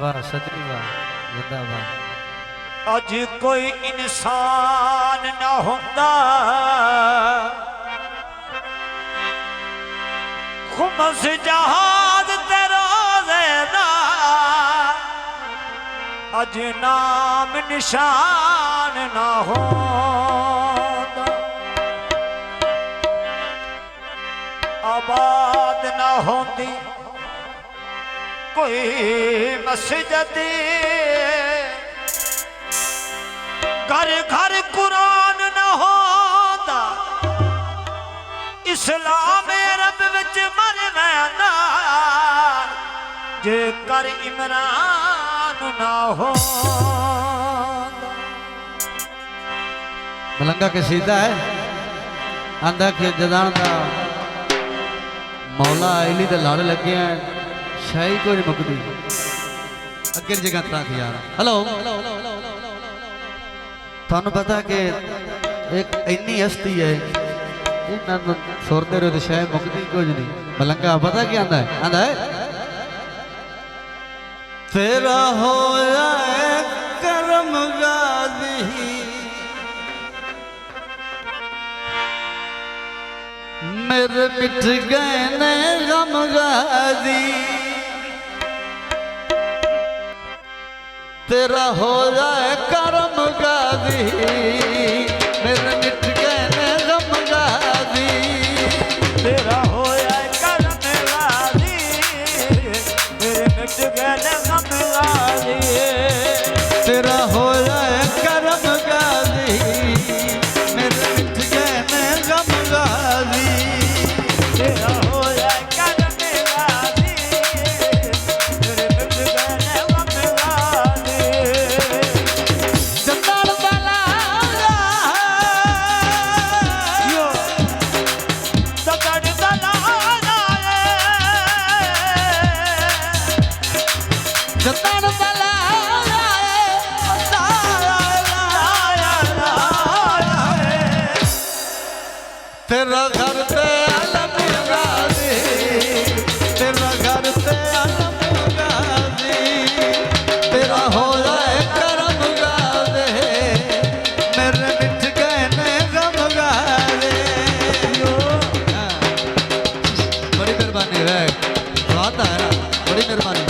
वाह सदरी वाह जिंदाबाद। अज कोई इंसान ना होंदा खुमस जहाज तेरा ज़ेदा, अज नाम निशान ना होंदा, आबाद ना होंदी कोई मस्जिद, घर घर कुरान न होता, इस्लाम रब विच मर वैंदा, जे कर इमरान ना हो। मलंगा के सीधा है आंदा के जदान दा मौला इली दे लड़ लगे हैं, शाही को नहीं मुकदी अगे जगह तक यार। हेलो थानू पता कि एक इन्नी हस्ती है इन्होंने सुरते रहो तो शायद मुकदी कुछ नहीं। मलंगा पता क्या आंदा है? आंदा है तेरा होया करम गाजी, मेरे मिट गए ने गम गाजी, तेरा हो जाए करम गाजी, मेरे मिट गए ने गम गाजी, तेरा हो जाए करम गाजी, मेरे मिट गए ने गम गाजी, तेरा हो जाए करम गाजी, मेरे मिट गए ने गम गाजी, तेरा हो जाए करम गाजी, मेरे मिट गए ने गम गाजी। जंदाल वाला यो सगड़ दलाला जंदाल वाला तेरा घर पे आलम गाजी, तेरा घर पे आलम गाजी, तेरा हो जाए करम गाजी, मेरे मिट गए ने गम गाजी। बड़ी मेहरबानी है, बात है ना, बड़ी मेहरबानी।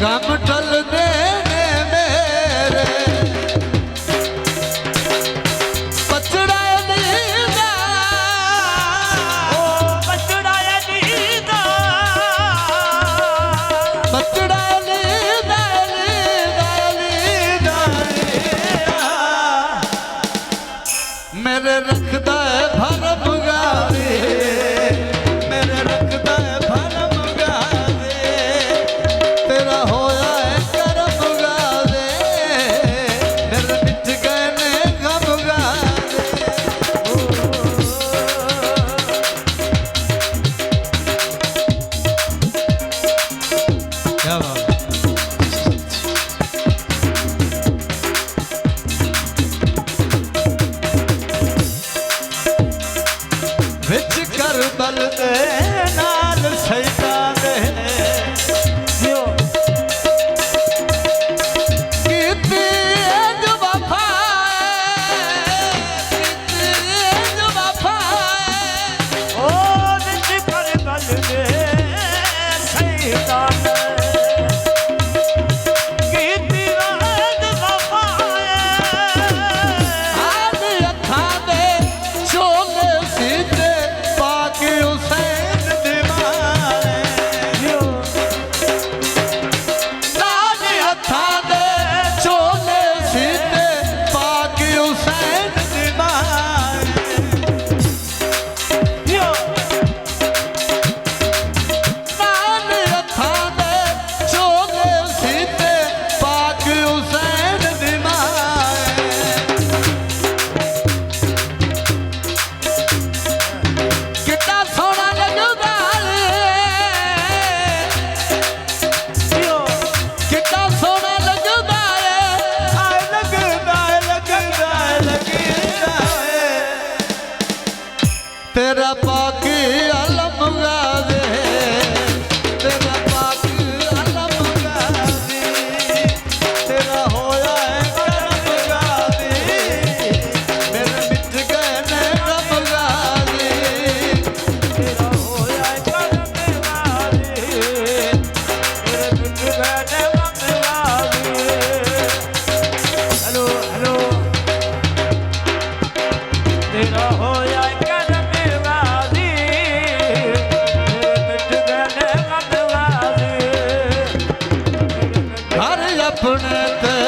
गम टल देने मेरे बचड़ा नींदा, ओ बचड़ा नींदा, बचड़ा नींदा नींदा नींदा मेरे रखदा है भरम गाजी, मेरे रखदा है भरम गाजी, तेरा होया तेरा पाकी अलम गावे तेरा पाकी अलम गावे तेरा होया है करम गावे मेरे मिट गए ने रब गावे तेरा होया करम वाली मेरे मिट गए ने रब वाली हेलो हेलो तेरा होया करम वाली मेरे मिट गए ने रब वाली घर अपने ते